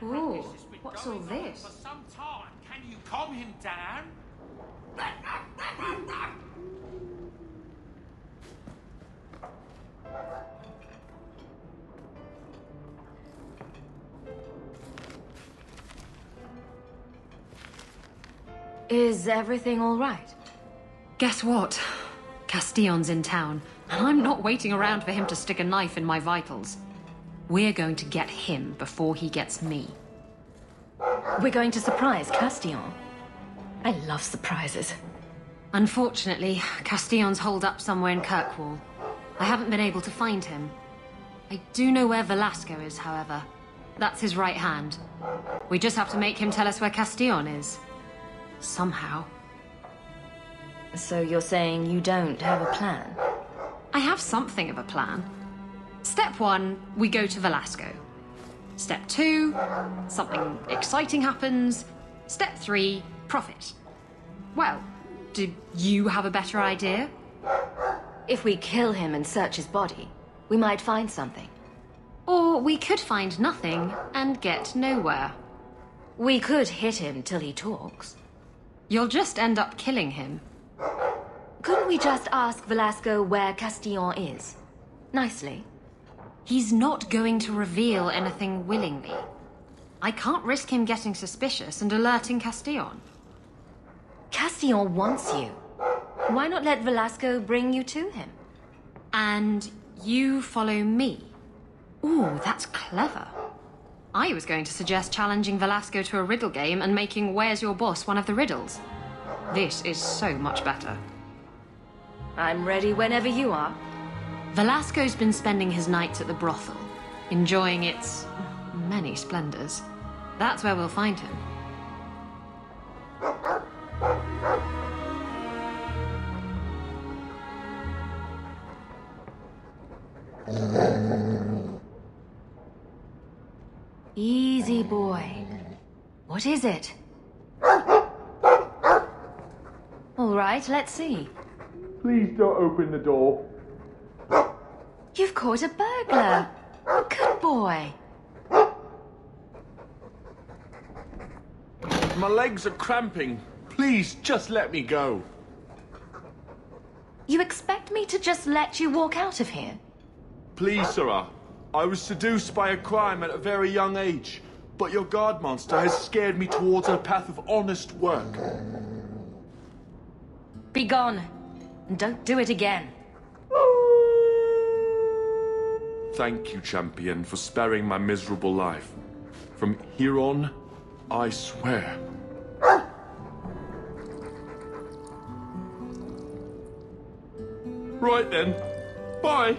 Ooh, what's all this? For some time. Can you calm him down? Is everything all right? Guess what? Castillon's in town, and I'm not waiting around for him to stick a knife in my vitals. We're going to get him before he gets me. We're going to surprise Castillon. I love surprises. Unfortunately, Castillon's holed up somewhere in Kirkwall. I haven't been able to find him. I do know where Velasco is, however. That's his right hand. We just have to make him tell us where Castillon is. Somehow. So you're saying you don't have a plan? I have something of a plan. Step 1, we go to Velasco. Step 2, something exciting happens. Step 3, profit. Well, do you have a better idea? If we kill him and search his body, we might find something. Or we could find nothing and get nowhere. We could hit him till he talks. You'll just end up killing him. Couldn't we just ask Velasco where Castillon is? Nicely. He's not going to reveal anything willingly. I can't risk him getting suspicious and alerting Castillon. Castillon wants you. Why not let Velasco bring you to him? And you follow me. Ooh, that's clever. I was going to suggest challenging Velasco to a riddle game and making Where's Your Boss one of the riddles. This is so much better. I'm ready whenever you are. Velasco's been spending his nights at the brothel, enjoying its many splendors. That's where we'll find him. Easy, boy. What is it? All right, let's see. Please don't open the door. You've caught a burglar. Good boy. My legs are cramping. Please, just let me go. You expect me to just let you walk out of here? Please, sirrah. I was seduced by a crime at a very young age, but your guard monster has scared me towards a path of honest work. Be gone, and don't do it again. Thank you, champion, for sparing my miserable life. From here on, I swear. Right then. Bye.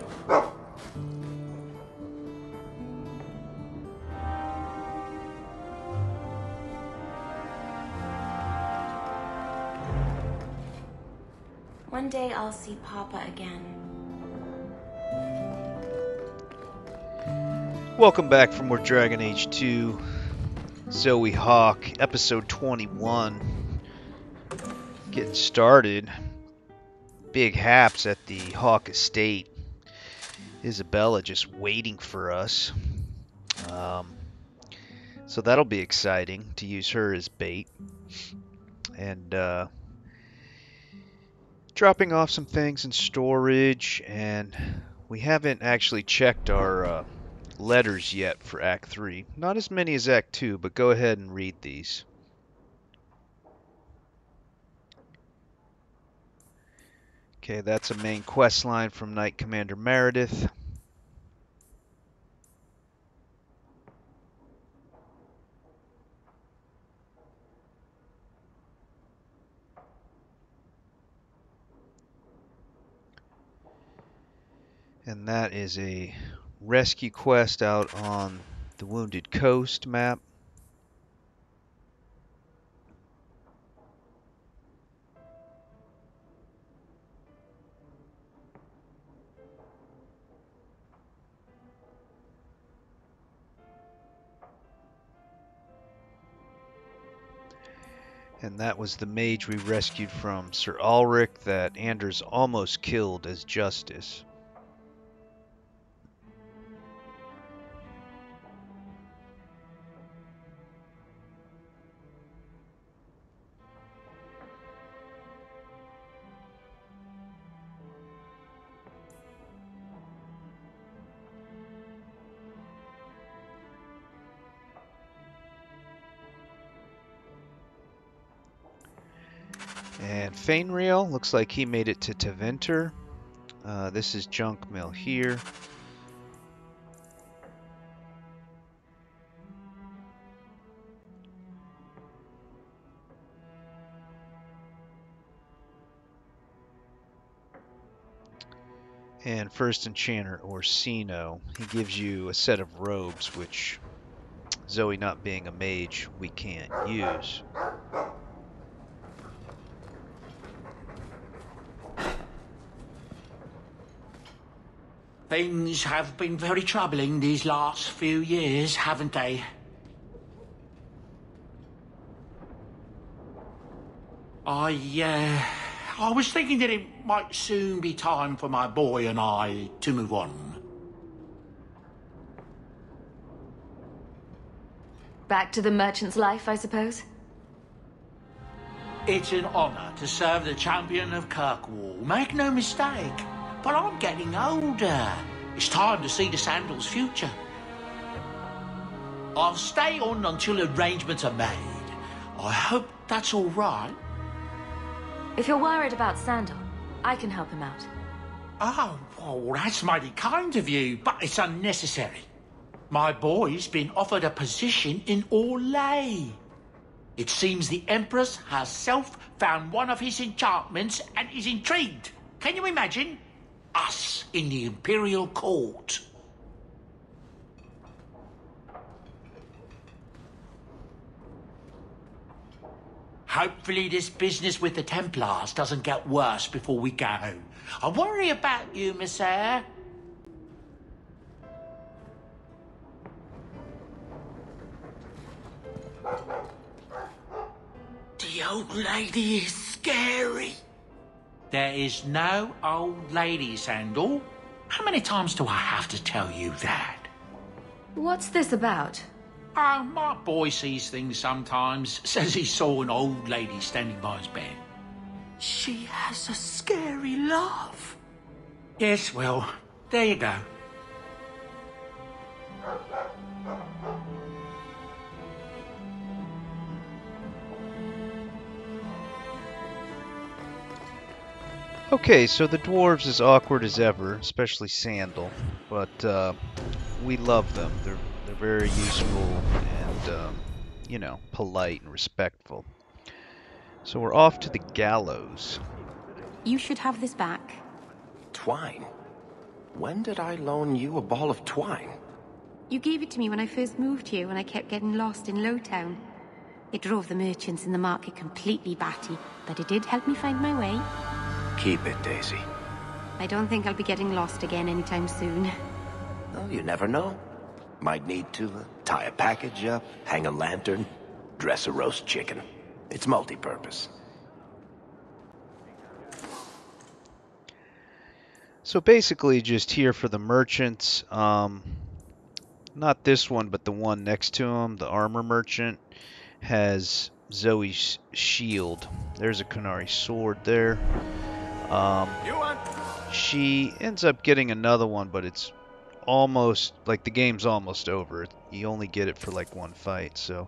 One day I'll see Papa again. Welcome back for more Dragon Age 2. Zoe Hawke, episode 21. Getting started. Big haps at the Hawke estate. Isabella just waiting for us. So that'll be exciting to use her as bait. And dropping off some things in storage, and we haven't actually checked our letters yet for Act 3. Not as many as Act 2, but go ahead and read these. Okay, that's a main quest line from Knight Commander Meredith. And that is a rescue quest out on the Wounded Coast map. And that was the mage we rescued from Sir Ulrich that Anders almost killed as justice. And Fainreal, looks like he made it to Teventer. This is junk mail here. And First Enchanter Orsino, he gives you a set of robes, which Zoe not being a mage, we can't use. Things have been very troubling these last few years, haven't they? I was thinking that it might soon be time for my boy and I to move on. Back to the merchant's life, I suppose? It's an honor to serve the champion of Kirkwall, make no mistake. But I'm getting older. It's time to see the Sandal's future. I'll stay on until arrangements are made. I hope that's all right. If you're worried about Sandal, I can help him out. Oh, well, that's mighty kind of you, but it's unnecessary. My boy's been offered a position in Orlais. It seems the Empress herself found one of his enchantments and is intrigued. Can you imagine? Us in the Imperial Court. Hopefully this business with the Templars doesn't get worse before we go. I worry about you, Messiah. The old lady is scary. There is no old lady, Sandal. How many times do I have to tell you that? What's this about? Oh, my boy sees things sometimes. Says he saw an old lady standing by his bed. She has a scary laugh. Yes, well, there you go. Okay, so the dwarves as awkward as ever, especially Sandal, but we love them. They're very useful and you know, polite and respectful. So we're off to the gallows. You should have this back. Twine? When did I loan you a ball of twine? You gave it to me when I first moved here, when I kept getting lost in Lowtown. It drove the merchants in the market completely batty, but it did help me find my way. Keep it, Daisy. I don't think I'll be getting lost again anytime soon. Well, you never know. Might need to tie a package up, hang a lantern, dress a roast chicken. It's multi-purpose. So basically just here for the merchants, not this one, but the one next to him, the armor merchant, has Zoe's shield. There's a Kunari sword there. She ends up getting another one, but it's almost, like the game's almost over. You only get it for like one fight, so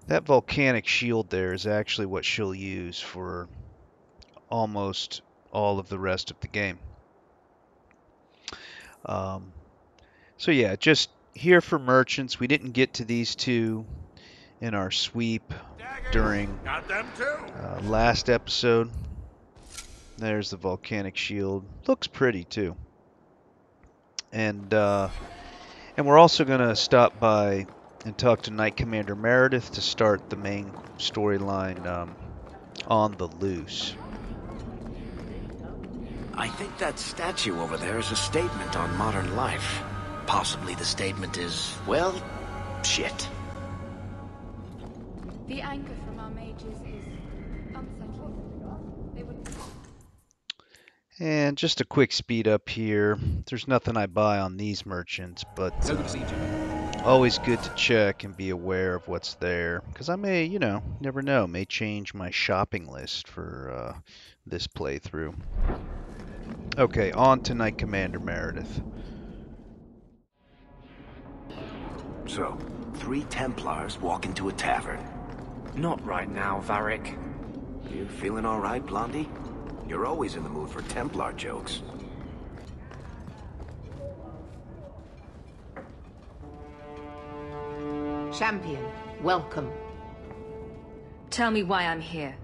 that volcanic shield there is actually what she'll use for almost all of the rest of the game. So yeah, just here for merchants. We didn't get to these two in our sweep during last episode. There's the volcanic shield. Looks pretty too. And we're also gonna stop by and talk to Knight Commander Meredith to start the main storyline on the loose. I think that statue over there is a statement on modern life. Possibly the statement is, well, shit. The anchor from our mages is unsettled. They would... And just a quick speed up here. There's nothing I buy on these merchants, but always good to check and be aware of what's there. Because I may, you know, never know, may change my shopping list for this playthrough. Okay, on to Knight Commander Meredith. So, 3 Templars walk into a tavern. Not right now, Varric. You feeling all right, Blondie? You're always in the mood for Templar jokes. Champion, welcome. Tell me why I'm here.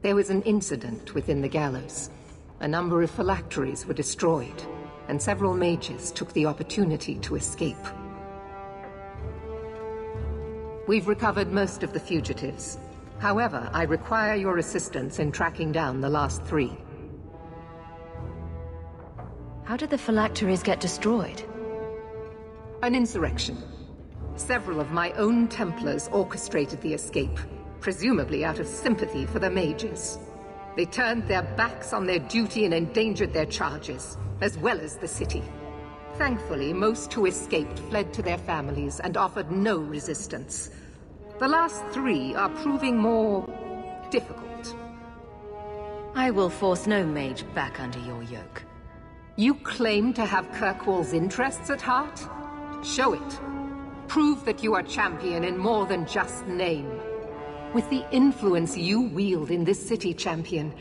There was an incident within the gallows. A number of phylacteries were destroyed, and several mages took the opportunity to escape. We've recovered most of the fugitives. However, I require your assistance in tracking down the last 3. How did the phylacteries get destroyed? An insurrection. Several of my own Templars orchestrated the escape, presumably out of sympathy for the mages. They turned their backs on their duty and endangered their charges, as well as the city. Thankfully, most who escaped fled to their families and offered no resistance. The last 3 are proving more difficult. I will force no mage back under your yoke. You claim to have Kirkwall's interests at heart? Show it. Prove that you are champion in more than just name. With the influence you wield in this city, champion,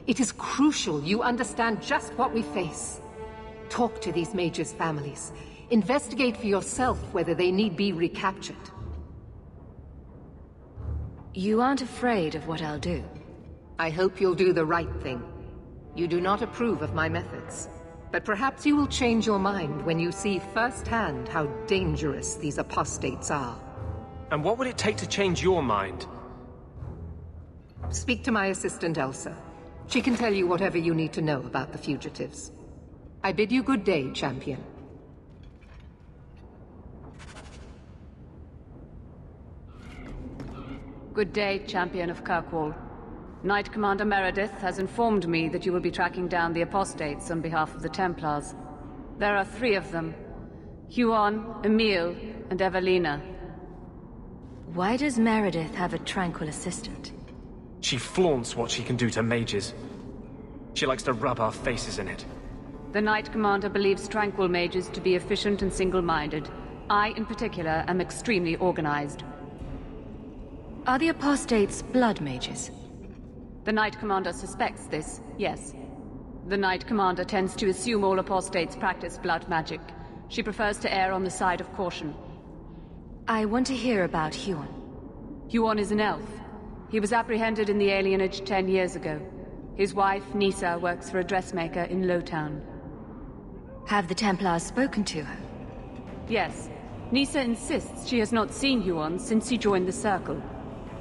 it is crucial you understand just what we face. Talk to these mages' families. Investigate for yourself whether they need be recaptured. You aren't afraid of what I'll do? I hope you'll do the right thing. You do not approve of my methods. But perhaps you will change your mind when you see firsthand how dangerous these apostates are. And what would it take to change your mind? Speak to my assistant, Elsa. She can tell you whatever you need to know about the fugitives. I bid you good day, champion. Good day, champion of Kirkwall. Knight Commander Meredith has informed me that you will be tracking down the apostates on behalf of the Templars. There are 3 of them. Huon, Emile, and Evelina. Why does Meredith have a tranquil assistant? She flaunts what she can do to mages. She likes to rub our faces in it. The Knight Commander believes tranquil mages to be efficient and single-minded. I, in particular, am extremely organized. Are the apostates blood mages? The Knight Commander suspects this, yes. The Knight Commander tends to assume all apostates practice blood magic. She prefers to err on the side of caution. I want to hear about Huon. Huon is an elf. He was apprehended in the alienage 10 years ago. His wife, Nisa, works for a dressmaker in Lowtown. Have the Templars spoken to her? Yes. Nisa insists she has not seen Huon since he joined the Circle.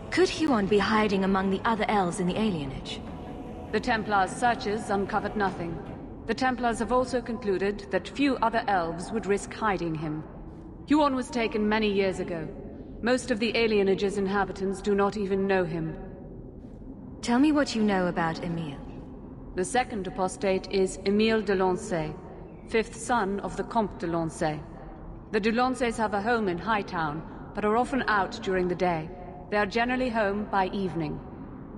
Could Huon be hiding among the other elves in the alienage? The Templars' searches uncovered nothing. The Templars have also concluded that few other elves would risk hiding him. Huon was taken many years ago. Most of the alienage's inhabitants do not even know him. Tell me what you know about Emile. The second apostate is Emile de Lancey, 5th son of the Comte de Lancey. The de Lanceys have a home in Hightown, but are often out during the day. They are generally home by evening.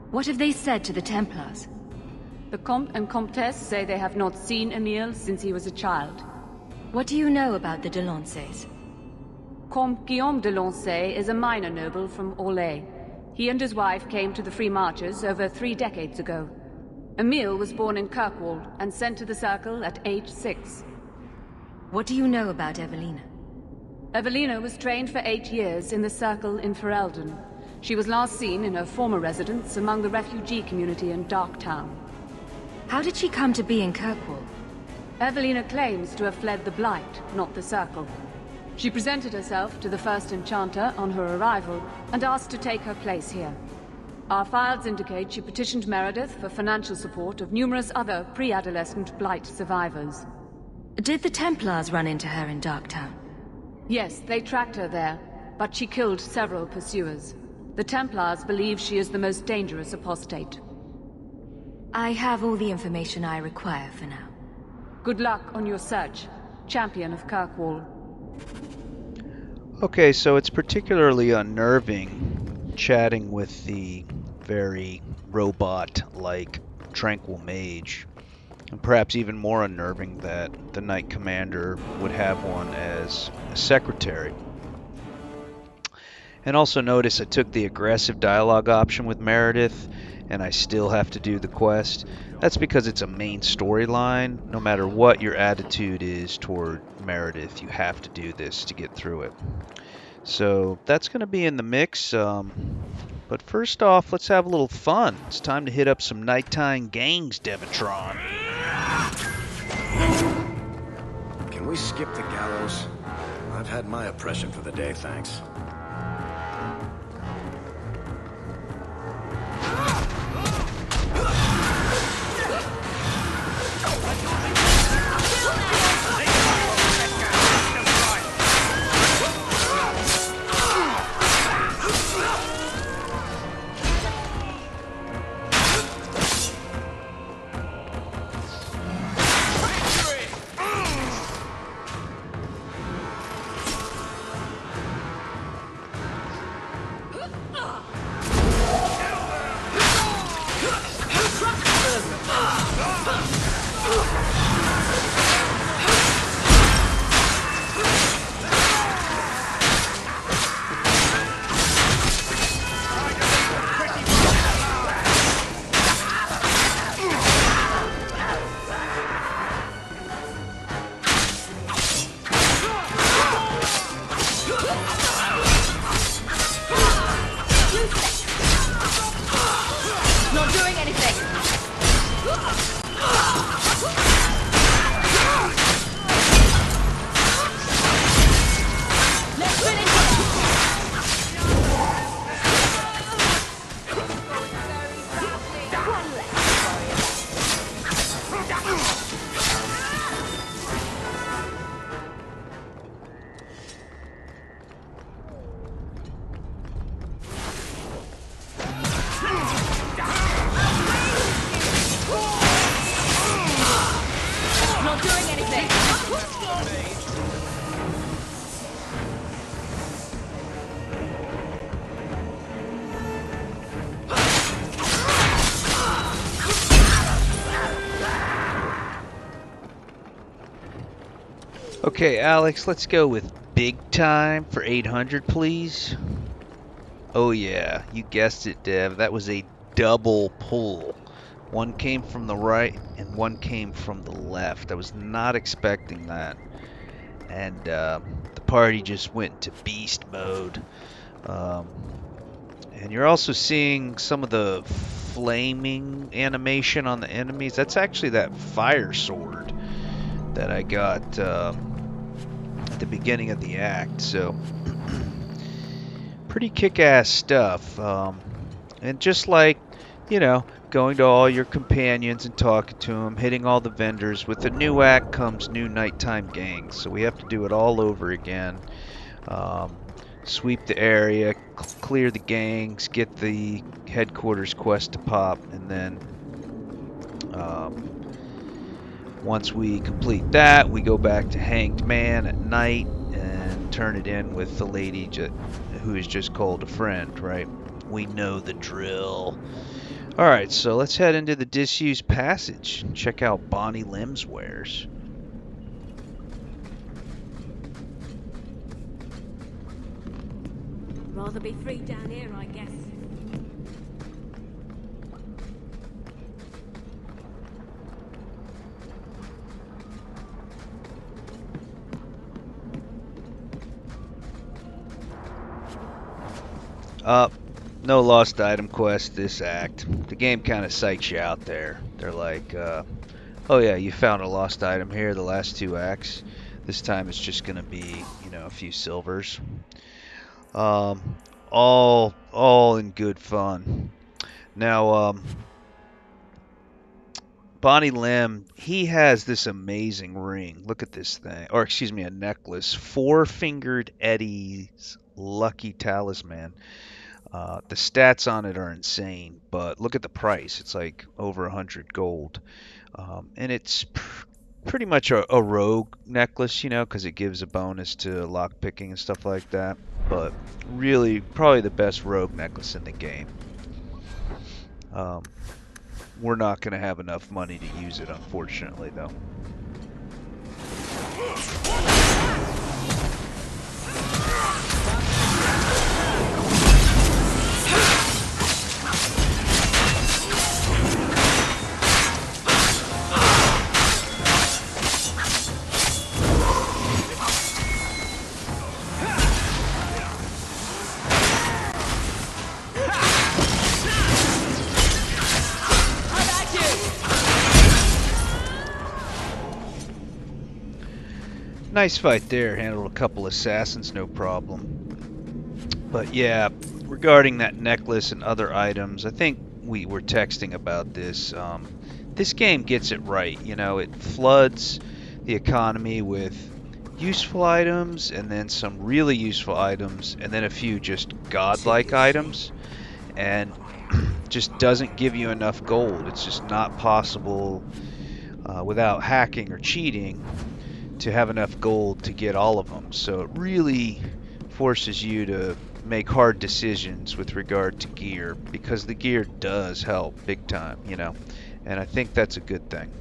What have they said to the Templars? The Comte and Comtesse say they have not seen Emile since he was a child. What do you know about the de Lanceys? Comte Guillaume de Lancey is a minor noble from Orlais. He and his wife came to the Free Marches over 3 decades ago. Emile was born in Kirkwall and sent to the Circle at age 6. What do you know about Evelina? Evelina was trained for 8 years in the Circle in Ferelden. She was last seen in her former residence among the refugee community in Darktown. How did she come to be in Kirkwall? Evelina claims to have fled the Blight, not the Circle. She presented herself to the first Enchanter on her arrival and asked to take her place here. Our files indicate she petitioned Meredith for financial support of numerous other pre-adolescent Blight survivors. Did the Templars run into her in Darktown? Yes, they tracked her there, but she killed several pursuers. The Templars believe she is the most dangerous apostate. I have all the information I require for now. Good luck on your search, Champion of Kirkwall. Okay, so it's particularly unnerving chatting with the very robot-like Tranquil Mage. And perhaps even more unnerving that the Knight Commander would have one as a secretary. And also notice I took the aggressive dialogue option with Meredith, and I still have to do the quest. That's because it's a main storyline. No matter what your attitude is toward Meredith, you have to do this to get through it. So that's going to be in the mix. But first off, let's have a little fun. It's time to hit up some nighttime gangs, Devatron. Can we skip the gallows? I've had my oppression for the day, thanks. Okay, Alex, let's go with big time for 800, please. Oh yeah, you guessed it, Dev. That was a double pull. One came from the right and one came from the left. I was not expecting that. And the party just went into beast mode. And you're also seeing some of the flaming animation on the enemies. That's actually that fire sword that I got at the beginning of the act. So pretty kick-ass stuff. And just like, you know, going to all your companions and talking to them, hitting all the vendors, with the new act comes new nighttime gangs. So we have to do it all over again. Sweep the area, clear the gangs, get the headquarters quest to pop, and then once we complete that, we go back to Hanged Man at night and turn it in with the lady who is just called a friend, right? We know the drill. Alright, so let's head into the disused passage and check out Bonnie Lim's wares. Rather be free down here, I guess. No lost item quest this act. The game kind of psychs you out there. They're like, oh yeah, you found a lost item here the last two acts. This time it's just gonna be, you know, a few silvers. All in good fun. Now, Bonnie Lim, he has this amazing ring. Look at this thing, or excuse me, a necklace. Four-fingered Eddie's lucky talisman. The stats on it are insane, but look at the price. It's like over 100 gold. And it's pretty much a rogue necklace, you know, because it gives a bonus to lockpicking and stuff like that. But really, probably the best rogue necklace in the game. We're not going to have enough money to use it, unfortunately, though. Nice fight there. Handled a couple assassins, no problem. But yeah, regarding that necklace and other items, I think we were texting about this. This game gets it right. You know, it floods the economy with useful items, and then some really useful items, and then a few just godlike items, and just doesn't give you enough gold. It's just not possible without hacking or cheating to have enough gold to get all of them. So it really forces you to make hard decisions with regard to gear, because the gear does help big time, you know, and I think that's a good thing.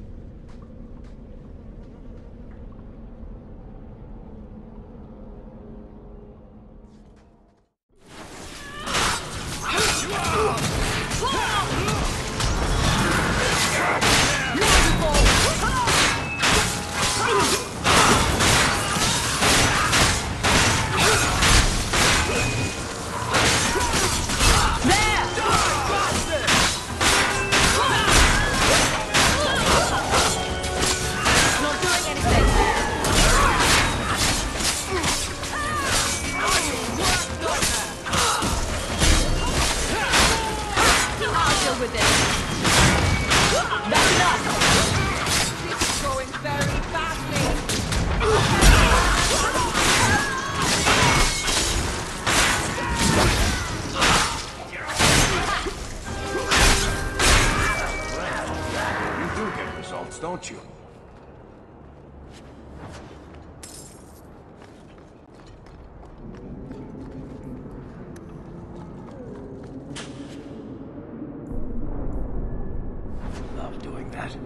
Don't you? Love doing that.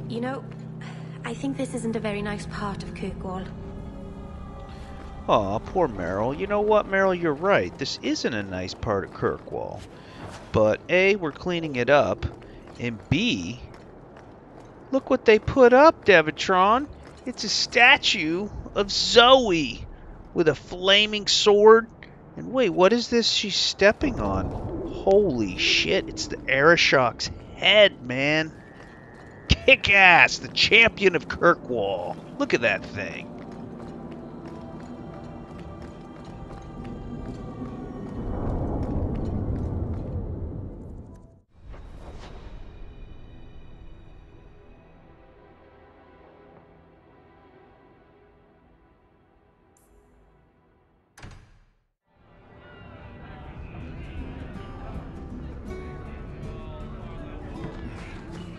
You know, I think this isn't a very nice part of Kirkwall. Aw, poor Meryl. You know what, Meryl, you're right. This isn't a nice part of Kirkwall. But A, we're cleaning it up, and B, look what they put up, Devitron. It's a statue of Zoe with a flaming sword. And wait, what is this she's stepping on? Holy shit, it's the Arishok's head, man. Kick-ass, the champion of Kirkwall. Look at that thing.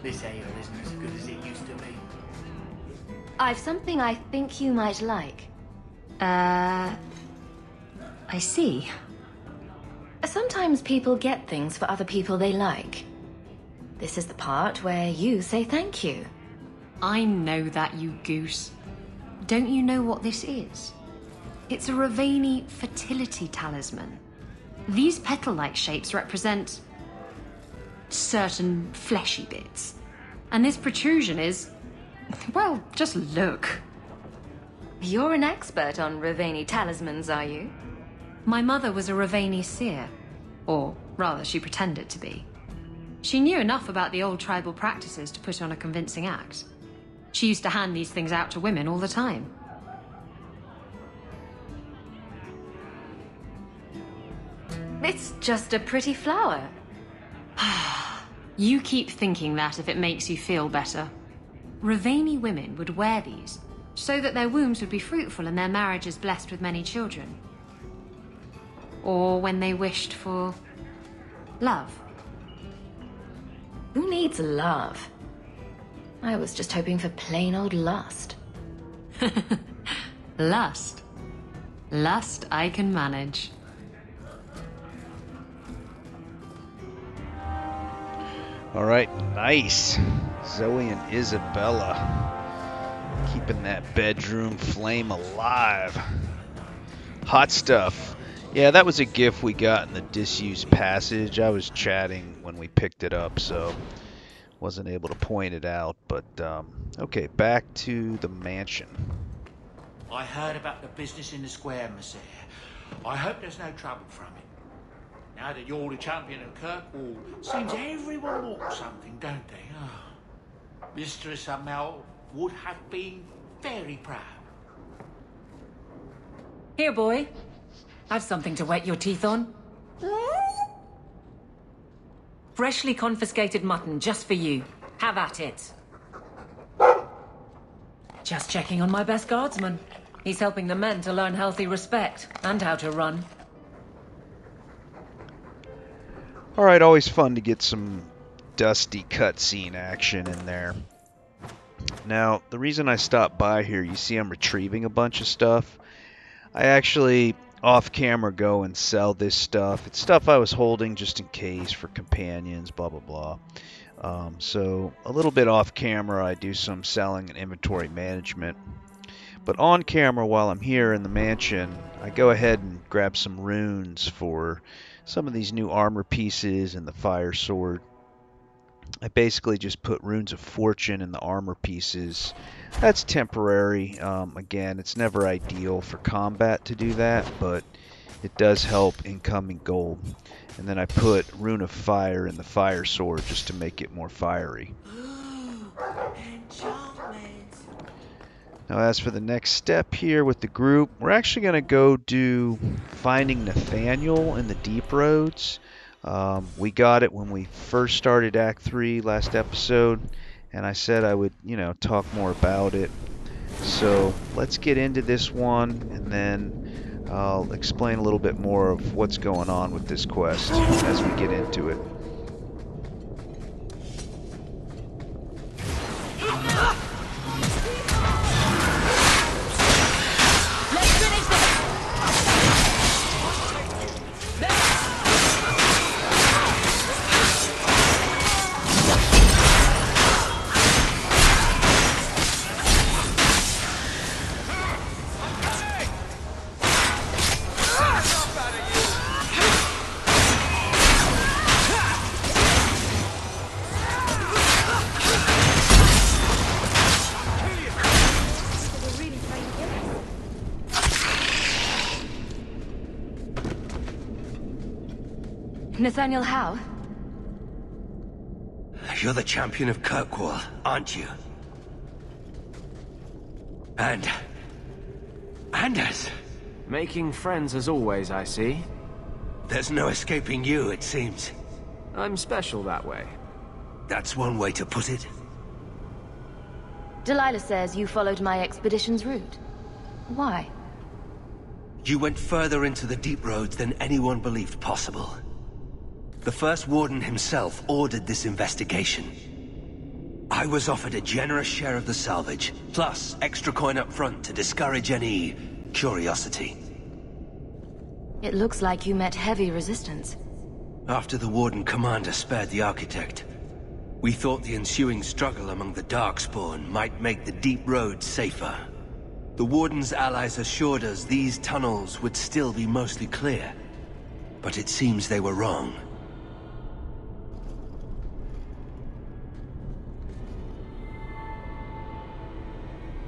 This ale isn't as good as it used to be. I've something I think you might like. I see. Sometimes people get things for other people they like. This is the part where you say thank you. I know that, you goose. Don't you know what this is? It's a Ravani fertility talisman. These petal-like shapes represent certain fleshy bits. And this protrusion is, well, just look. You're an expert on Ravani talismans, are you? My mother was a Ravani seer. Or rather, she pretended to be. She knew enough about the old tribal practices to put on a convincing act. She used to hand these things out to women all the time. It's just a pretty flower. You keep thinking that if it makes you feel better. Ravani women would wear these so that their wombs would be fruitful and their marriages blessed with many children. Or when they wished for love. Who needs love? I was just hoping for plain old lust. Lust. Lust I can manage. All right, nice. Zoe and Isabella. Keeping that bedroom flame alive. Hot stuff. Yeah, that was a gift we got in the disused passage. I was chatting when we picked it up, so wasn't able to point it out. But, okay, back to the mansion. I heard about the business in the square, Monsieur. I hope there's no trouble from it. Now that you're the champion of Kirkwall, seems everyone wants something, don't they? Oh. Mistress Amel would have been very proud. Here, boy. Have something to wet your teeth on. Freshly confiscated mutton just for you. Have at it. Just checking on my best guardsman. He's helping the men to learn healthy respect and how to run. Alright, always fun to get some dusty cutscene action in there. Now, the reason I stopped by here, you see I'm retrieving a bunch of stuff. I actually, off camera, go and sell this stuff. It's stuff I was holding just in case for companions, blah, blah, blah. So, a little bit off camera, I do some selling and inventory management. But on camera, while I'm here in the mansion, I go ahead and grab some runes for some of these new armor pieces and the fire sword. I basically just put runes of fortune in the armor pieces. That's temporary. Again, it's never ideal for combat to do that, but it does help incoming gold. And then I put rune of fire in the fire sword just to make it more fiery. Now, as for the next step here with the group, we're actually going to go do finding Nathaniel in the deep roads. We got it when we first started Act 3 last episode, and I said I would, talk more about it. So let's get into this one, and then I'll explain a little bit more of what's going on with this quest as we get into it. Nathaniel Howe? You're the champion of Kirkwall, aren't you? And Anders. Making friends as always, I see. There's no escaping you, it seems. I'm special that way. That's one way to put it. Delilah says you followed my expedition's route. Why? You went further into the deep roads than anyone believed possible. The first warden himself ordered this investigation. I was offered a generous share of the salvage, plus extra coin up front to discourage any curiosity. It looks like you met heavy resistance. After the warden commander spared the architect, we thought the ensuing struggle among the Darkspawn might make the deep roads safer. The warden's allies assured us these tunnels would still be mostly clear, but it seems they were wrong.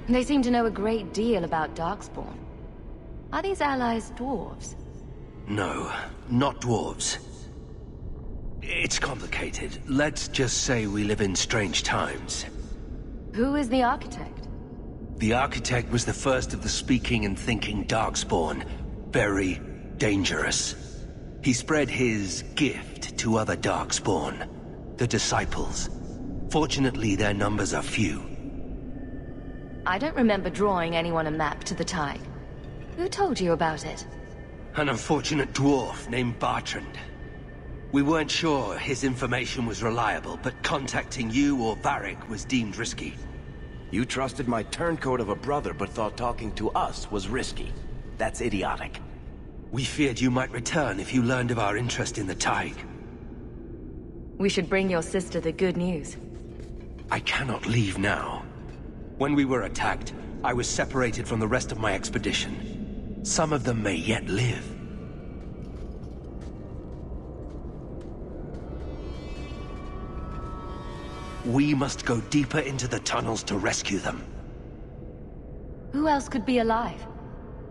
They seem to know a great deal about Darkspawn. Are these allies dwarves? No, not dwarves. It's complicated. Let's just say we live in strange times. Who is the architect? The architect was the first of the speaking and thinking Darkspawn. Very dangerous. He spread his gift to other Darkspawn, the Disciples. Fortunately, their numbers are few. I don't remember drawing anyone a map to the Tide. Who told you about it? An unfortunate dwarf named Bartrand. We weren't sure his information was reliable, but contacting you or Varric was deemed risky. You trusted my turncoat of a brother, but thought talking to us was risky. That's idiotic. We feared you might return if you learned of our interest in the Tide. We should bring your sister the good news. I cannot leave now. When we were attacked, I was separated from the rest of my expedition. Some of them may yet live. We must go deeper into the tunnels to rescue them. Who else could be alive?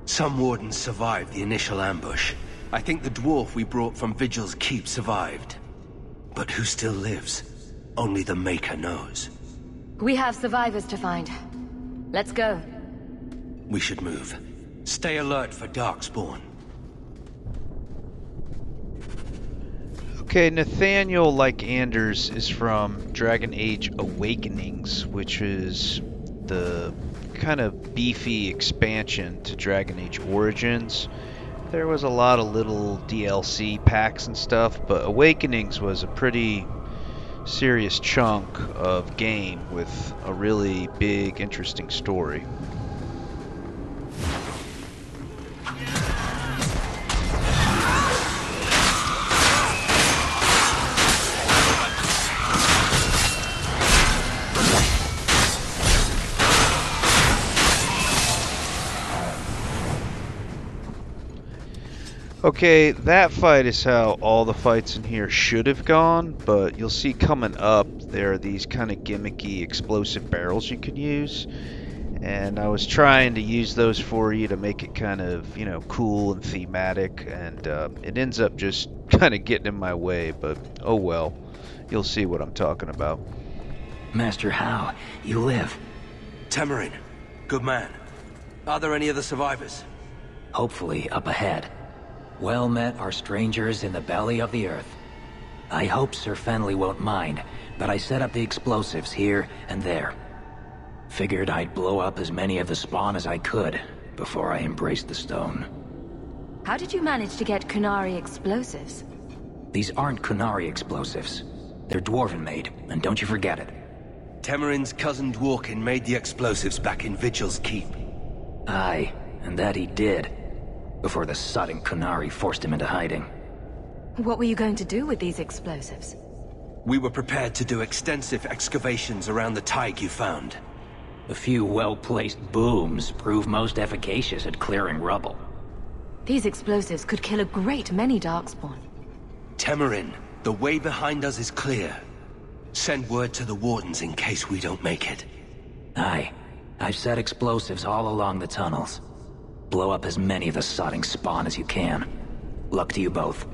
Some wardens survived the initial ambush. I think the dwarf we brought from Vigil's Keep survived. But who still lives? Only the Maker knows. We have survivors to find. Let's go. We should move. Stay alert for Darkspawn. Okay, Nathaniel, like Anders, is from Dragon Age Awakenings, which is the kind of beefy expansion to Dragon Age Origins. There was a lot of little DLC packs and stuff, but Awakenings was a pretty serious chunk of game with a really big, interesting story. Okay, that fight is how all the fights in here should have gone, but you'll see coming up there are these kind of gimmicky explosive barrels you can use, and I was trying to use those for you to make it kind of, you know, cool and thematic, and it ends up just kind of getting in my way, but oh well, you'll see what I'm talking about. Master Hawke, you live. Temerin, good man. Are there any other survivors? Hopefully up ahead. Well met are strangers in the belly of the earth. I hope Sir Fenley won't mind that I set up the explosives here and there. Figured I'd blow up as many of the spawn as I could before I embraced the stone. How did you manage to get Kunari explosives? These aren't Kunari explosives. They're Dwarven made, and don't you forget it. Temerin's cousin Dworkin made the explosives back in Vigil's Keep. Aye, and that he did. Before the sudden Kunari forced him into hiding. What were you going to do with these explosives? We were prepared to do extensive excavations around the Tig you found. A few well-placed booms prove most efficacious at clearing rubble. These explosives could kill a great many Darkspawn. Temerin, the way behind us is clear. Send word to the Wardens in case we don't make it. Aye. I've set explosives all along the tunnels. Blow up as many of the sodding spawn as you can. Luck to you both.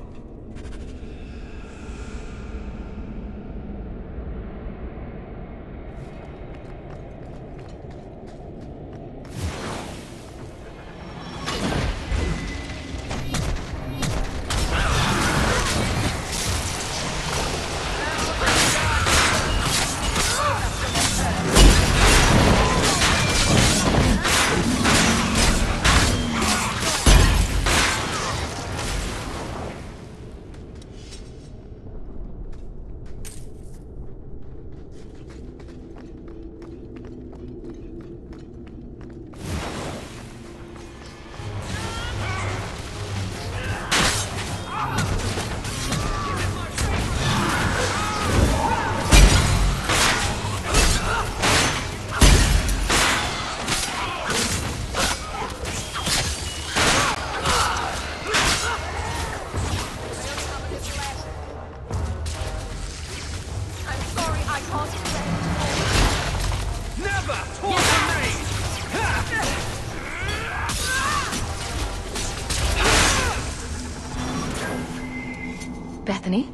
Bethany?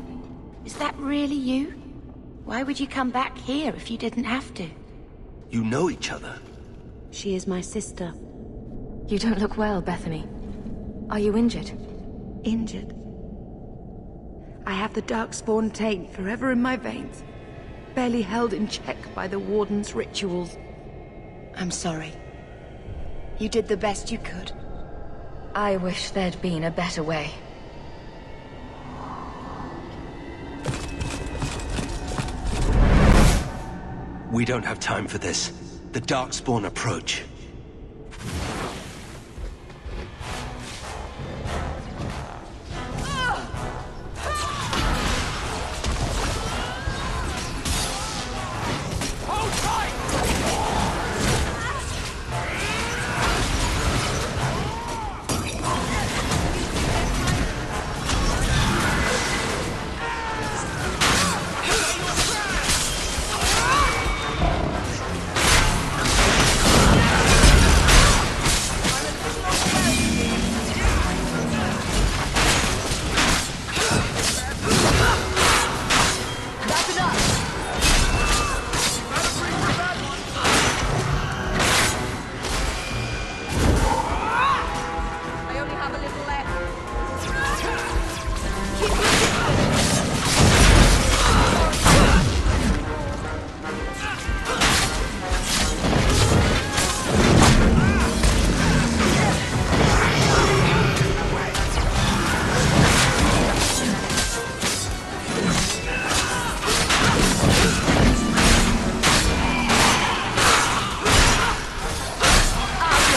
Is that really you? Why would you come back here if you didn't have to? You know each other? She is my sister. You don't look well, Bethany. Are you injured? Injured? I have the Darkspawn taint forever in my veins. Barely held in check by the Warden's rituals. I'm sorry. You did the best you could. I wish there'd been a better way. We don't have time for this. The Darkspawn approach.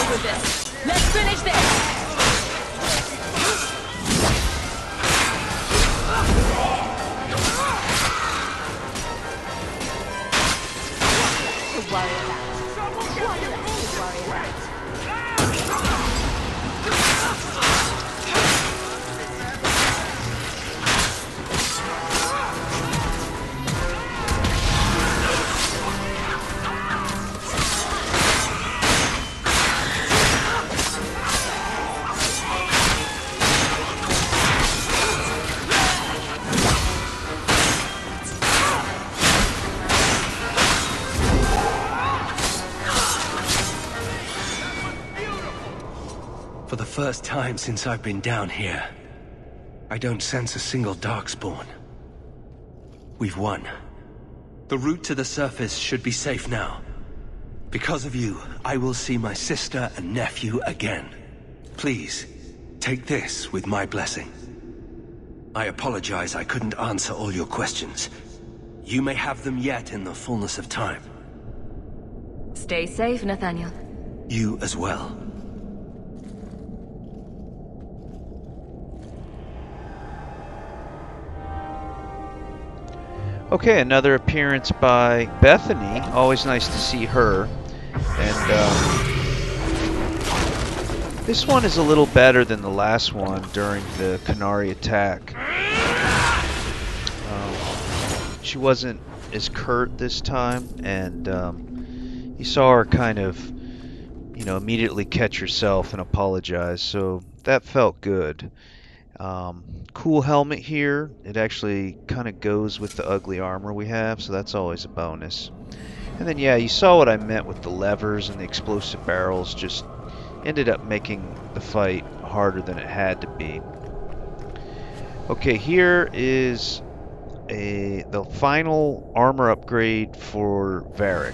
finished with this. Let's finish this. For the first time since I've been down here, I don't sense a single Darkspawn. We've won. The route to the surface should be safe now. Because of you, I will see my sister and nephew again. Please, take this with my blessing. I apologize I couldn't answer all your questions. You may have them yet in the fullness of time. Stay safe, Nathaniel. You as well. Okay, another appearance by Bethany. Always nice to see her. And this one is a little better than the last one during the Canary attack. She wasn't as curt this time, and you saw her kind of, you know, immediately catch herself and apologize, so that felt good. Cool helmet here. It actually kind of goes with the ugly armor we have, so that's always a bonus. And then yeah, you saw what I meant with the levers and the explosive barrels. Just ended up making the fight harder than it had to be. Okay, here is the final armor upgrade for Varric,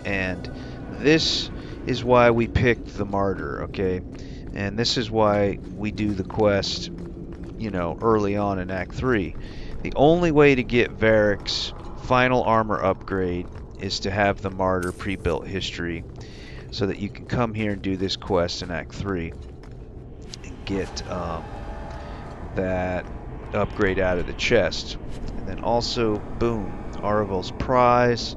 and this is why we picked the Martyr. Okay, and this is why we do the quest, you know, early on in Act 3. The only way to get Varric's final armor upgrade is to have the Martyr pre-built history, so that you can come here and do this quest in Act 3 and get that upgrade out of the chest. And then also, boom, Aravel's Prize.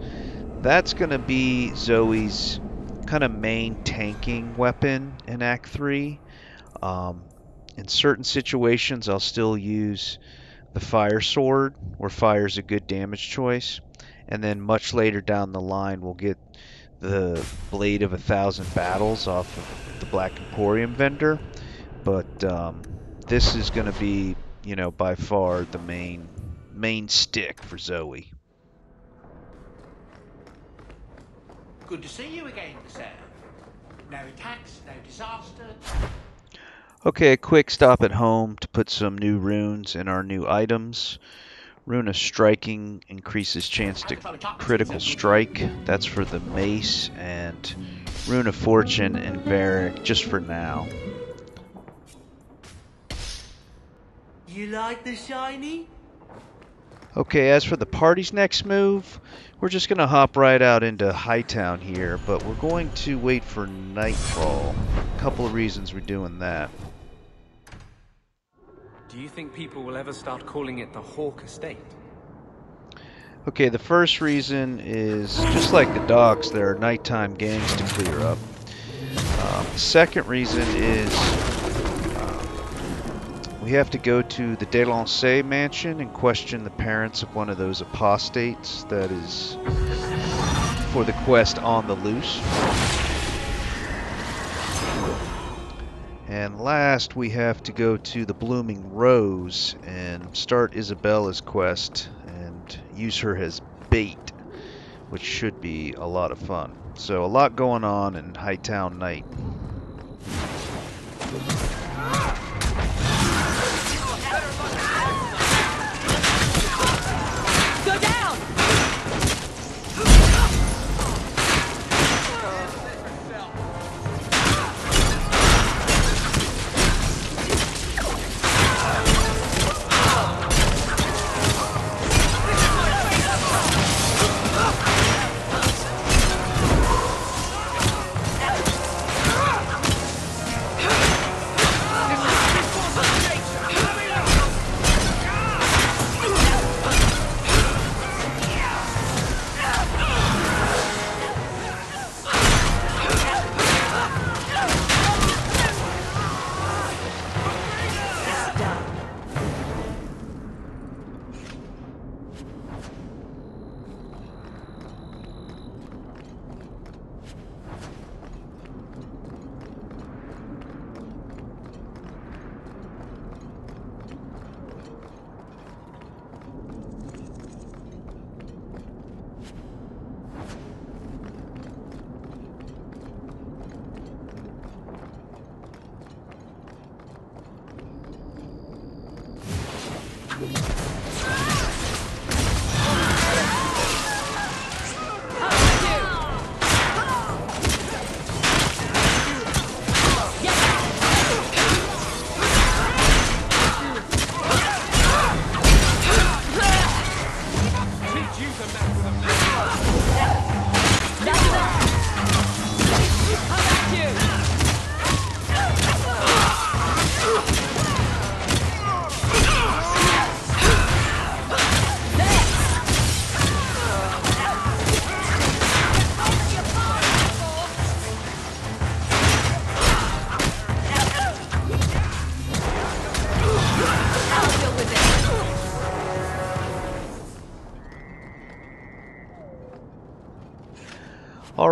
That's going to be Zoe's kind of main tanking weapon in Act 3. In certain situations, I'll still use the Fire Sword, where fire's a good damage choice. And then much later down the line, we'll get the Blade of 1,000 Battles off of the Black Emporium vendor. But this is going to be, you know, by far the main stick for Zoe. Good to see you again, sir. No attacks, no disaster. Okay, a quick stop at home to put some new runes in our new items. Rune of Striking increases chance to critical strike. That's for the mace. And Rune of Fortune and Varric, just for now. You like the shiny? Okay, as for the party's next move, we're just going to hop right out into Hightown here, but we're going to wait for nightfall. A couple of reasons we're doing that. Do you think people will ever start calling it the Hawke estate? Okay, the first reason is, just like the docks, there are nighttime gangs to clear up. The second reason is we have to go to the Delancey mansion and question the parents of one of those apostates that is for the quest On the Loose. And last, we have to go to the Blooming Rose and start Isabella's quest and use her as bait, which should be a lot of fun. So a lot going on in Hightown Night. Go down!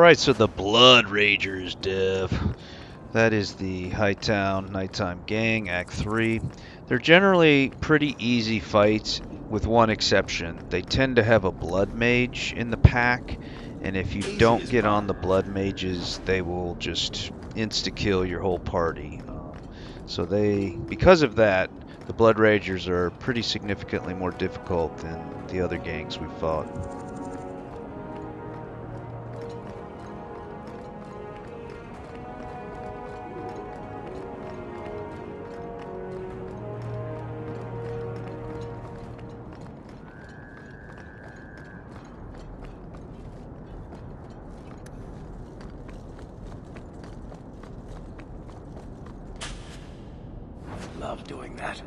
Alright, so the Blood Ragers, Dev. That is the Hightown Nighttime Gang, Act 3. They're generally pretty easy fights, with one exception. They tend to have a Blood Mage in the pack, and if you don't get on the Blood Mages, they will just insta-kill your whole party. Because of that, the Blood Ragers are pretty significantly more difficult than the other gangs we've fought. Love doing that.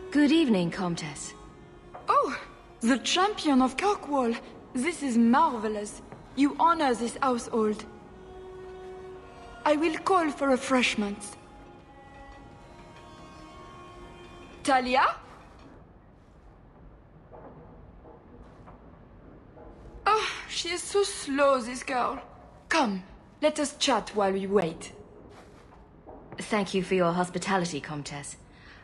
Good evening, Comtesse. Oh, the champion of Kirkwall. This is marvelous. You honor this household. I will call for refreshments. Talia? Oh, she is so slow, this girl. Come, let us chat while we wait. Thank you for your hospitality, Comtesse.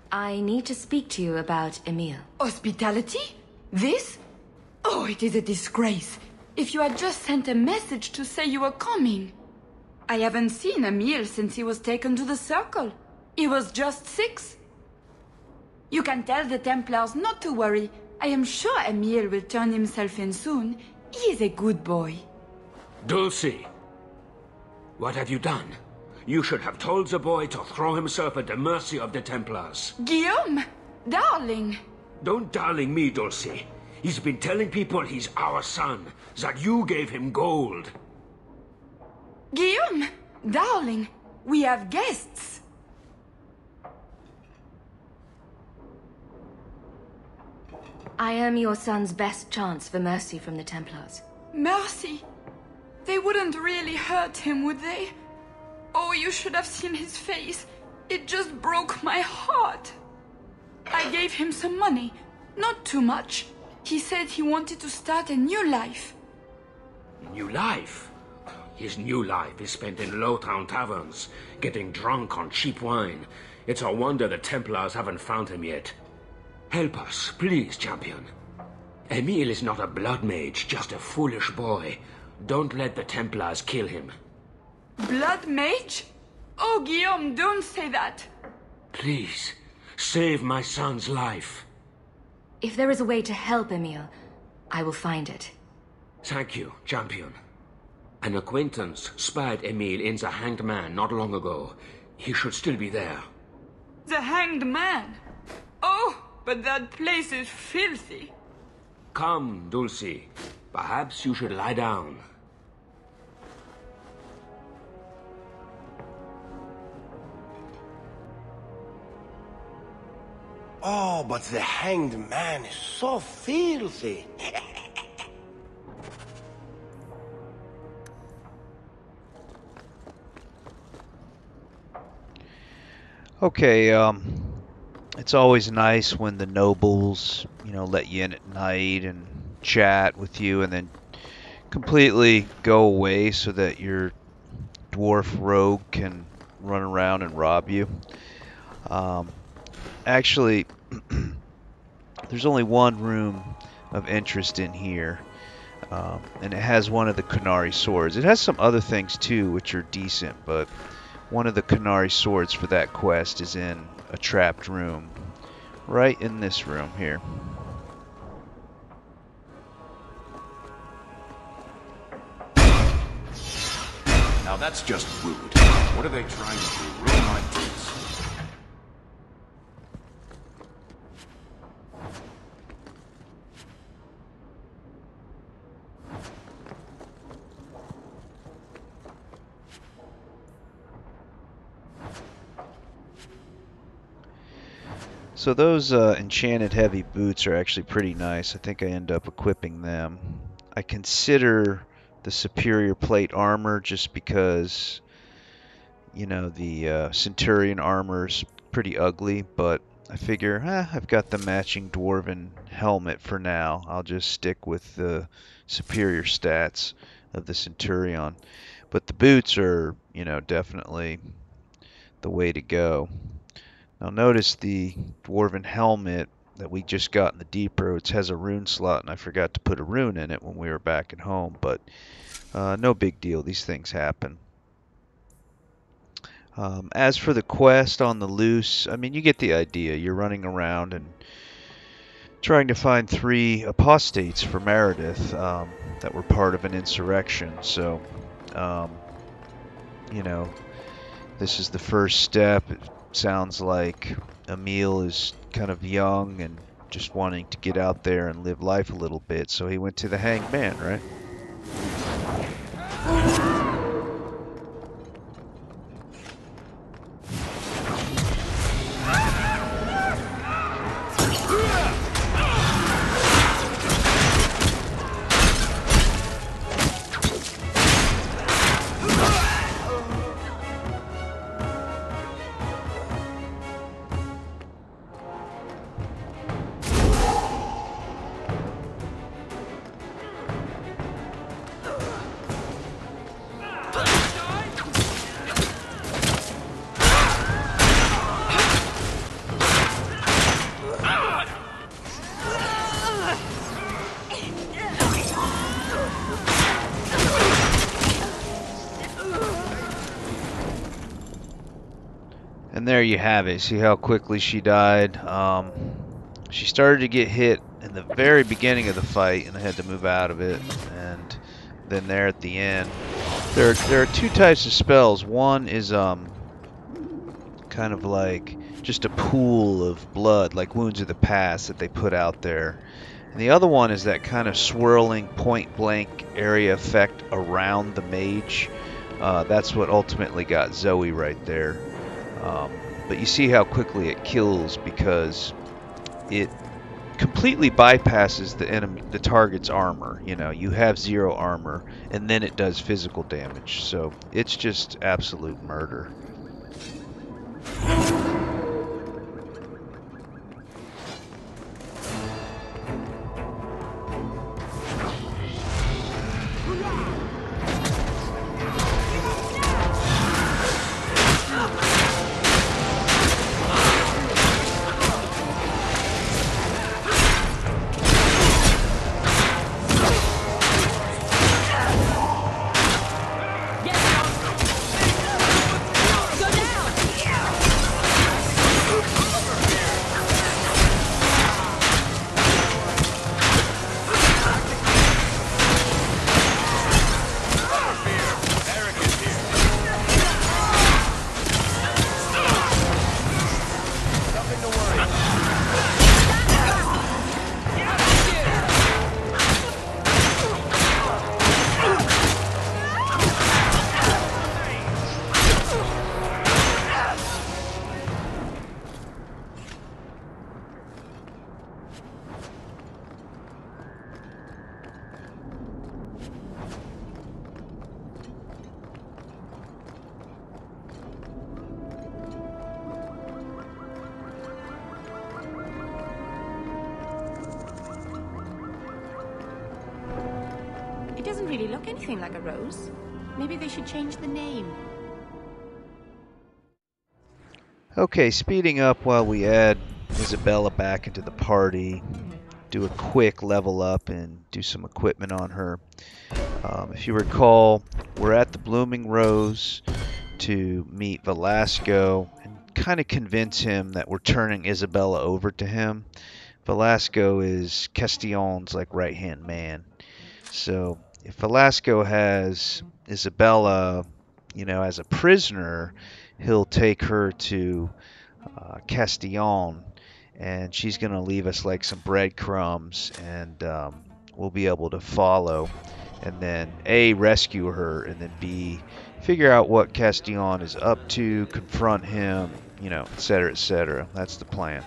I need to speak to you about Emile. Hospitality? This? Oh, it is a disgrace. If you had just sent a message to say you were coming. I haven't seen Emile since he was taken to the Circle. He was just 6. You can tell the Templars not to worry. I am sure Emile will turn himself in soon. He is a good boy. Dulcie! What have you done? You should have told the boy to throw himself at the mercy of the Templars. Guillaume! Darling! Don't darling me, Dulcie. He's been telling people he's our son, that you gave him gold. Guillaume! Darling! We have guests! I am your son's best chance for mercy from the Templars. Mercy? They wouldn't really hurt him, would they? Oh, you should have seen his face. It just broke my heart. I gave him some money. Not too much. He said he wanted to start a new life. New life? His new life is spent in low-town taverns, getting drunk on cheap wine. It's a wonder the Templars haven't found him yet. Help us, please, champion. Emile is not a blood mage, just a foolish boy. Don't let the Templars kill him. Blood mage? Oh, Guillaume, don't say that. Please, save my son's life. If there is a way to help Emile, I will find it. Thank you, champion. An acquaintance spied Emile in the Hanged Man not long ago. He should still be there. The Hanged Man? Oh, but that place is filthy. Come, Dulcie. Perhaps you should lie down. Oh, but the Hanged Man is so filthy. Okay, it's always nice when the nobles, let you in at night and chat with you and then completely go away so that your dwarf rogue can run around and rob you. Actually, there's only one room of interest in here, and it has one of the Kunari swords. It has some other things too, which are decent, but one of the Kunari swords for that quest is in a trapped room, right in this room here. Now that's just rude. What are they trying to do? Ruin my tits? So those enchanted heavy boots are actually pretty nice. I think I end up equipping them. I consider the superior plate armor just because, you know, the Centurion armor's pretty ugly, but I figure, I've got the matching dwarven helmet for now. I'll just stick with the superior stats of the Centurion. But the boots are, you know, definitely the way to go. Now notice the dwarven helmet that we just got in the Deep Roads has a rune slot, and I forgot to put a rune in it when we were back at home, but no big deal. These things happen. As for the quest on the loose, I mean, you get the idea. You're running around and trying to find 3 apostates for Meredith that were part of an insurrection. So, you know, this is the first step. It sounds like Emil is kind of young and just wanting to get out there and live life a little bit. So he went to the Hanged Man, right? And there you have it. See how quickly she died? She started to get hit in the very beginning of the fight, and I had to move out of it. And then there at the end, there are 2 types of spells. One is kind of like just a pool of blood, like Wounds of the Past that they put out there. And the other one is that kind of swirling point-blank area effect around the mage. That's what ultimately got Zoe right there. But you see how quickly it kills because it completely bypasses the target's armor. You know, you have 0 armor, and then it does physical damage. So it's just absolute murder. Doesn't really look anything like a rose. Maybe they should change the name. Okay, speeding up while we add Isabella back into the party. Do a quick level up and do some equipment on her. If you recall, we're at the Blooming Rose to meet Velasco and kind of convince him that we're turning Isabella over to him. Velasco is Castellon's like right-hand man. So if Velasco has Isabella, you know, as a prisoner, he'll take her to Castellon, and she's going to leave us like some breadcrumbs, and we'll be able to follow, and then A, rescue her, and then B, figure out what Castellon is up to, confront him, you know, etc., etc. That's the plan.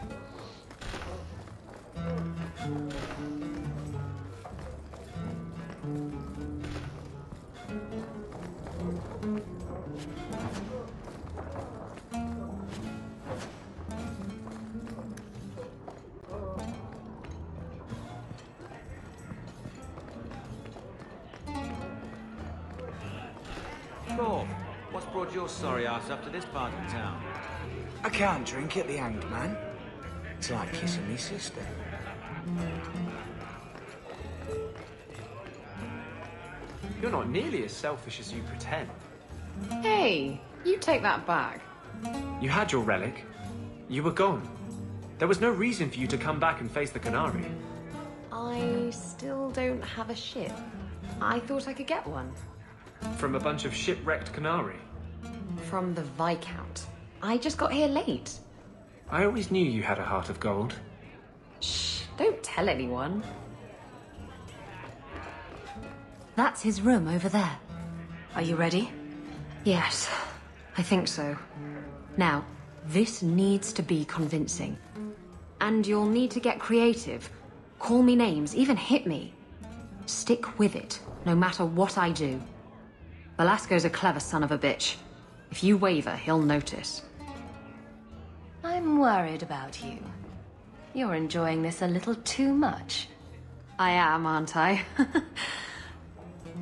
Hawke, what's brought your sorry ass up to this part of town? I can't drink at the Hanged Man. It's like kissing me sister. You're not nearly as selfish as you pretend. Hey, you take that back. You had your relic. You were gone. There was no reason for you to come back and face the Canary. I still don't have a ship. I thought I could get one. From a bunch of shipwrecked Canary. From the Viscount. I just got here late. I always knew you had a heart of gold. Shh, don't tell anyone. That's his room over there. Are you ready? Yes, I think so. Now, this needs to be convincing. And you'll need to get creative. Call me names, even hit me. Stick with it, no matter what I do. Velasco's a clever son of a bitch. If you waver, he'll notice. I'm worried about you. You're enjoying this a little too much. I am, aren't I?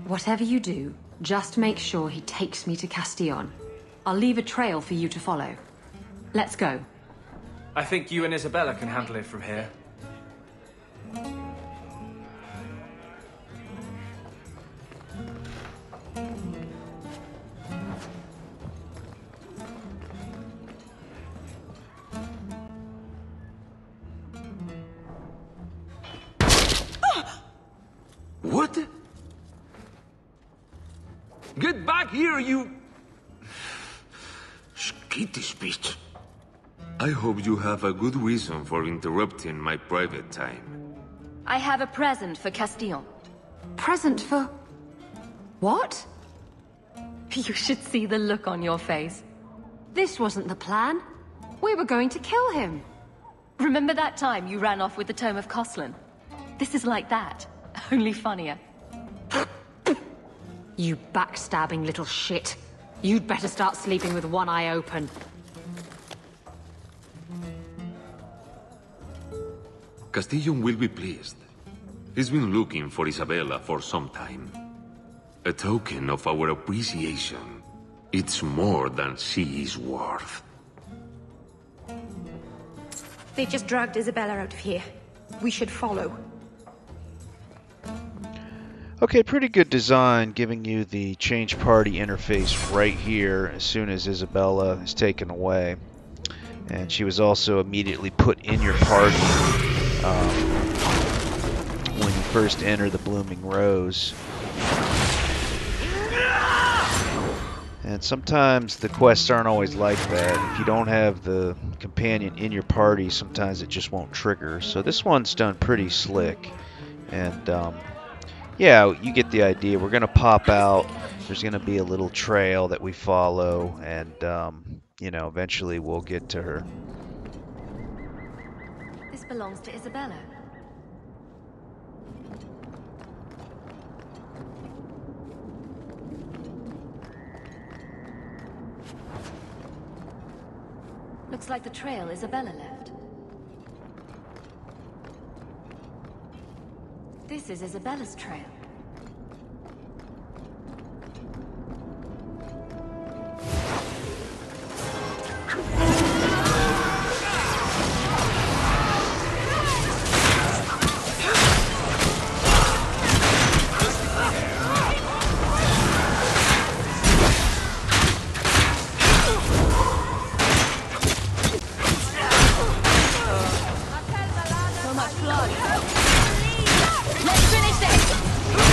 Whatever you do, just make sure he takes me to Castillon. I'll leave a trail for you to follow. Let's go. I think you and Isabella can handle it from here. What? Get back here, you... skittish bitch. I hope you have a good reason for interrupting my private time. I have a present for Castillon. Present for... what? You should see the look on your face. This wasn't the plan. We were going to kill him. Remember that time you ran off with the Tome of Coslin? This is like that, only funnier. You backstabbing little shit. You'd better start sleeping with one eye open. Castillon will be pleased. He's been looking for Isabella for some time. A token of our appreciation. It's more than she is worth. They just dragged Isabella out of here. We should follow. Okay, pretty good design, giving you the change party interface right here as soon as Isabella is taken away. And she was also immediately put in your party when you first enter the Blooming Rose. And sometimes the quests aren't always like that. If you don't have the companion in your party, sometimes it just won't trigger. So this one's done pretty slick. And yeah, you get the idea. We're going to pop out. There's going to be a little trail that we follow. And, you know, eventually we'll get to her. This belongs to Isabella. Looks like the trail Isabella left. This is Isabella's trail. So much blood. Let's finish this!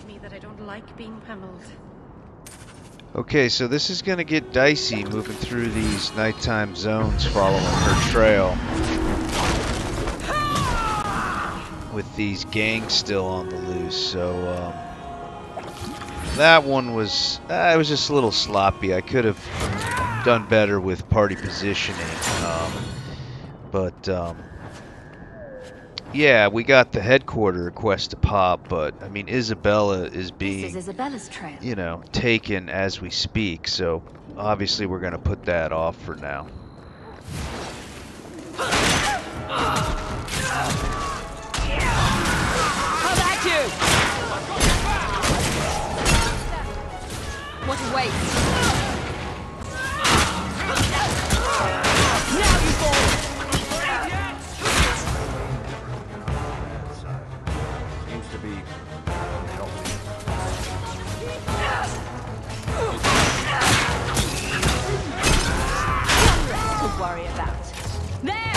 me that I don't like being pummeled. Okay, so this is going to get dicey moving through these nighttime zones following her trail. With these gangs still on the loose, so that one was, it was just a little sloppy. I could have done better with party positioning, but yeah, we got the headquarter quest to pop, but I mean, Isabella is being, This is Isabella's trail. you know, taken as we speak, so obviously we're going to put that off for now. Come at you! What a waste! Now you fall! Seems to be unhealthy. To worry about. There!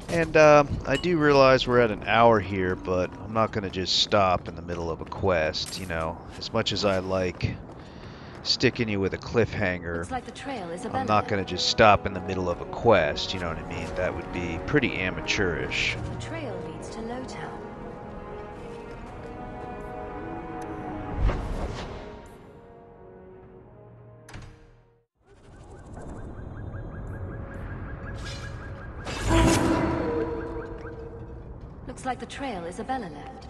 And I do realize we're at an hour here, but I'm not going to just stop in the middle of a quest, you know. As much as I like sticking you with a cliffhanger, Looks like the trail is I'm not going to just stop in the middle of a quest, you know what I mean? That would be pretty amateurish. The trail leads to Lowtown. Looks like the trail Isabella left.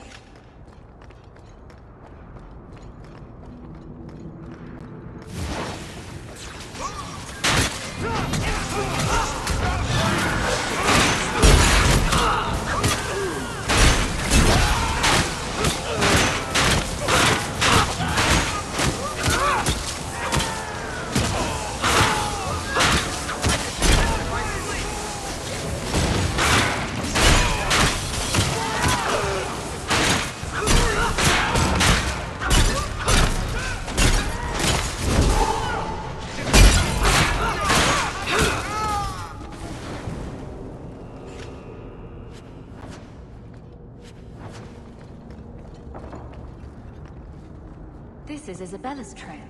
This is Isabella's trail.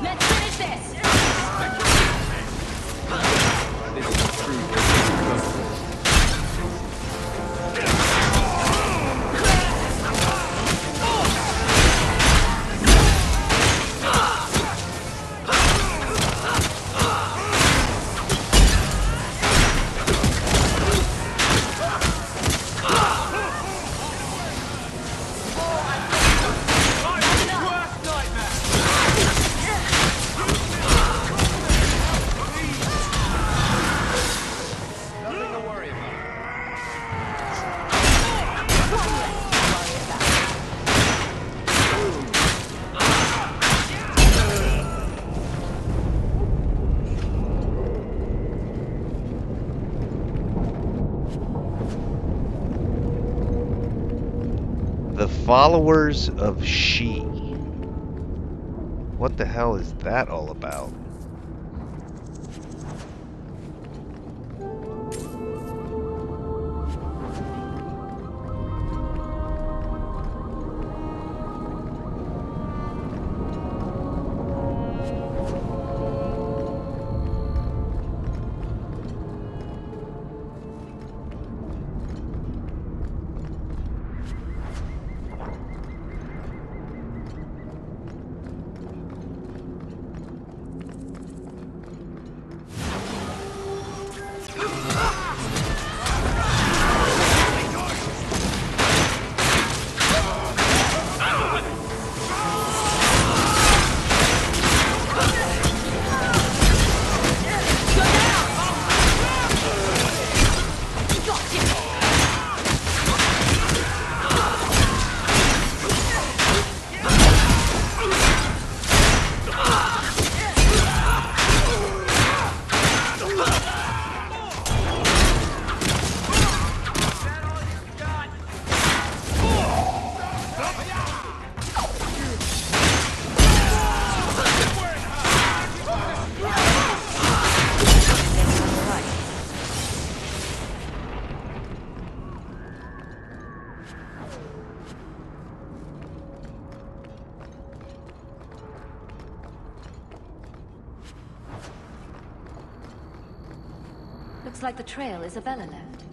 Let's finish this! This is true. The Followers of She. What the hell is that all about? Looks like the trail Isabella left.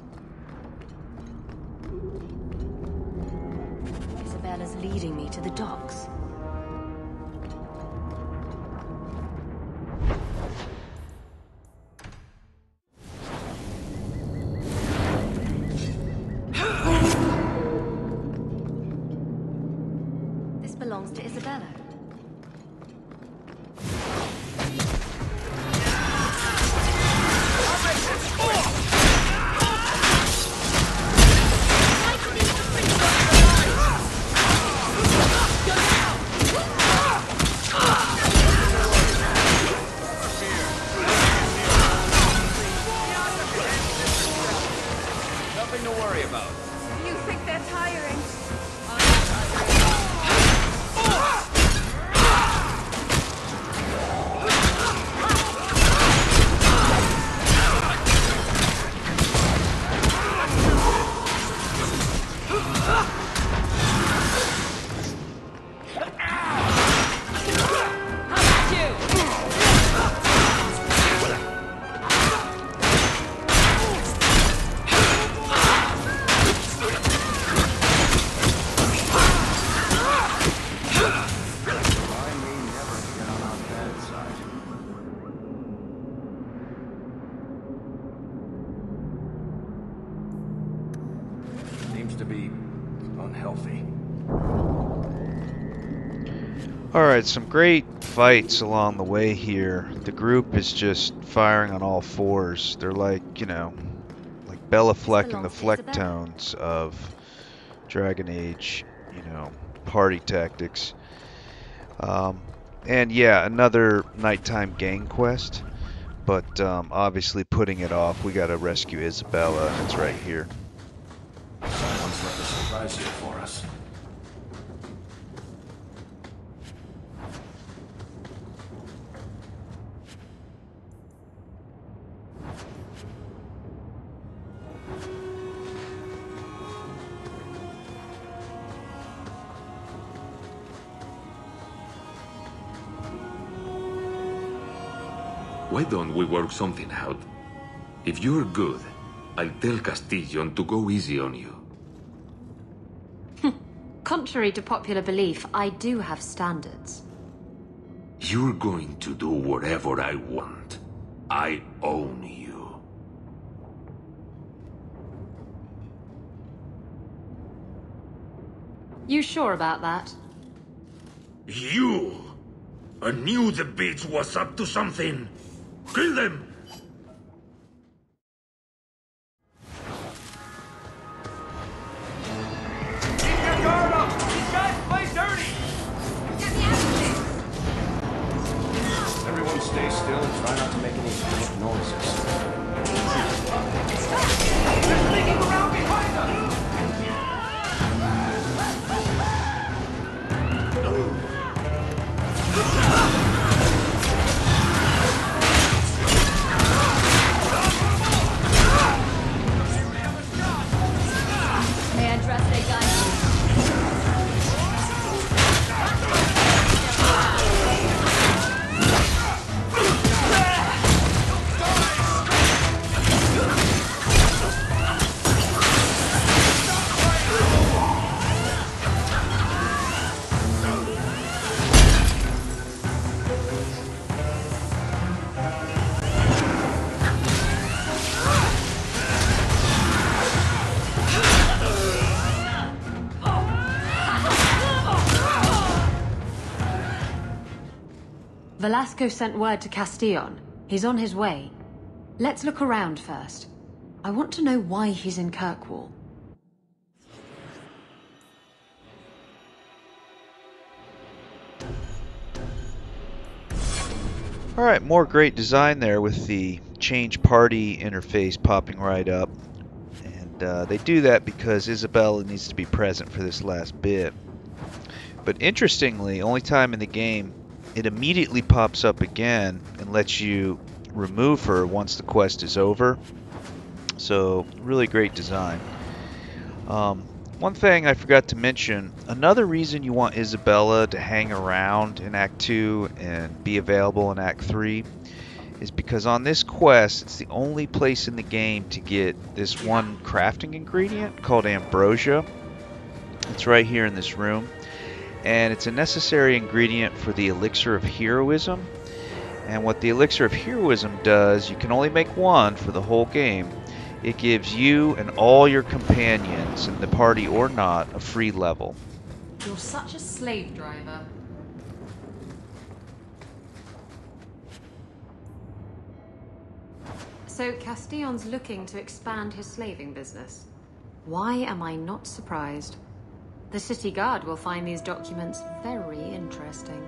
Isabella's leading me to the docks. This belongs to Isabella. Nothing to worry about. You think they're tiring? Seems to be unhealthy. Alright, some great fights along the way here. The group is just firing on all fours. They're like, you know, like Bella Fleck and the Fleck tones of Dragon Age, you know, party tactics. And yeah, another nighttime gang quest. But obviously putting it off, we gotta rescue Isabella, and it's right here. Someone's left a surprise here for us. Why don't we work something out? If you're good, I'll tell Castillon to go easy on you. Contrary to popular belief, I do have standards. You're going to do whatever I want. I own you. You sure about that? You! I knew the bitch was up to something. Kill them! Keep your guard up! These guys play dirty! Get me out of this! Everyone stay still and try not to make any noises. They're sneaking around behind us! May I trust they guide you? Velasco sent word to Castillon. He's on his way. Let's look around first. I want to know why he's in Kirkwall. Alright, more great design there with the change party interface popping right up. And they do that because Isabella needs to be present for this last bit. But interestingly, only time in the game, it immediately pops up again and lets you remove her once the quest is over. So, really great design. One thing I forgot to mention, another reason you want Isabella to hang around in Act 2 and be available in Act 3 is because on this quest, it's the only place in the game to get this one crafting ingredient called ambrosia. It's right here in this room, and it's a necessary ingredient for the elixir of heroism. And what the elixir of heroism does, you can only make one for the whole game. It gives you and all your companions in the party or not a free level. You're such a slave driver. So Castillon's looking to expand his slaving business. Why am I not surprised? The city guard will find these documents very interesting.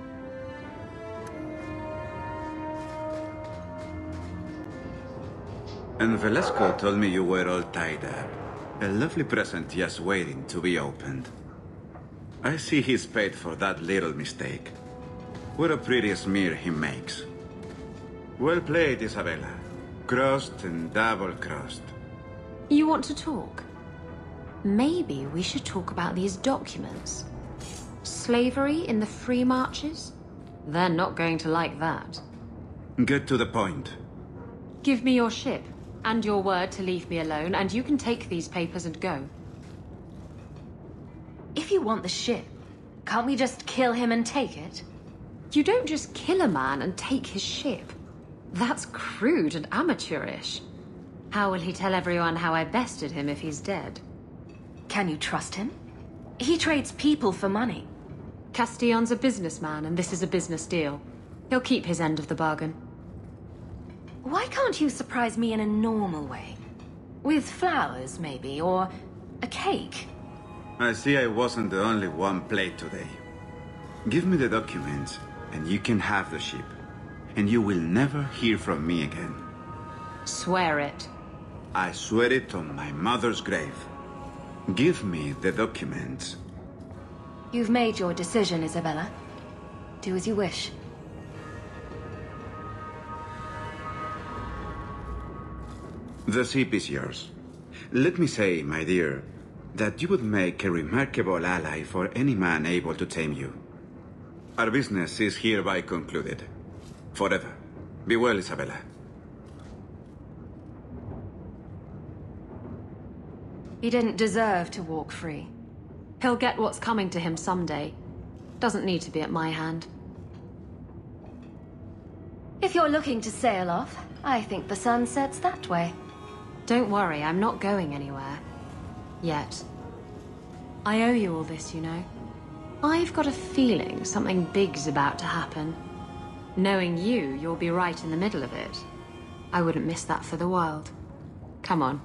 And Velasco told me you were all tied up. A lovely present just waiting to be opened. I see he's paid for that little mistake. What a pretty smear he makes. Well played, Isabella. Crossed and double-crossed. You want to talk? Maybe we should talk about these documents. Slavery in the free marches? They're not going to like that. Get to the point. Give me your ship, and your word to leave me alone, and you can take these papers and go. If you want the ship, can't we just kill him and take it? You don't just kill a man and take his ship. That's crude and amateurish. How will he tell everyone how I bested him if he's dead? Can you trust him? He trades people for money. Castillon's a businessman, and this is a business deal. He'll keep his end of the bargain. Why can't you surprise me in a normal way? With flowers, maybe, or a cake? I see I wasn't the only one played today. Give me the documents, and you can have the ship. And you will never hear from me again. Swear it. I swear it on my mother's grave. Give me the documents. You've made your decision, Isabella. Do as you wish. The ship is yours. Let me say, my dear, that you would make a remarkable ally for any man able to tame you. Our business is hereby concluded. Forever. Be well, Isabella. He didn't deserve to walk free. He'll get what's coming to him someday. Doesn't need to be at my hand. If you're looking to sail off, I think the sun sets that way. Don't worry, I'm not going anywhere. Yet. I owe you all this, you know. I've got a feeling something big's about to happen. Knowing you, you'll be right in the middle of it. I wouldn't miss that for the world. Come on.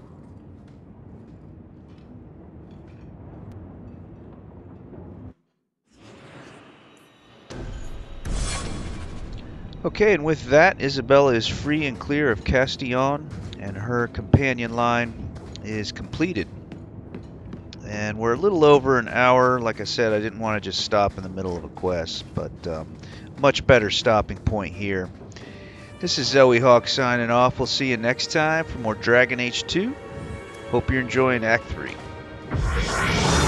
Okay, and with that, Isabella is free and clear of Castillon, and her companion line is completed. And we're a little over an hour. Like I said, I didn't want to just stop in the middle of a quest, but much better stopping point here. This is Hawke signing off. We'll see you next time for more Dragon Age 2. Hope you're enjoying Act 3.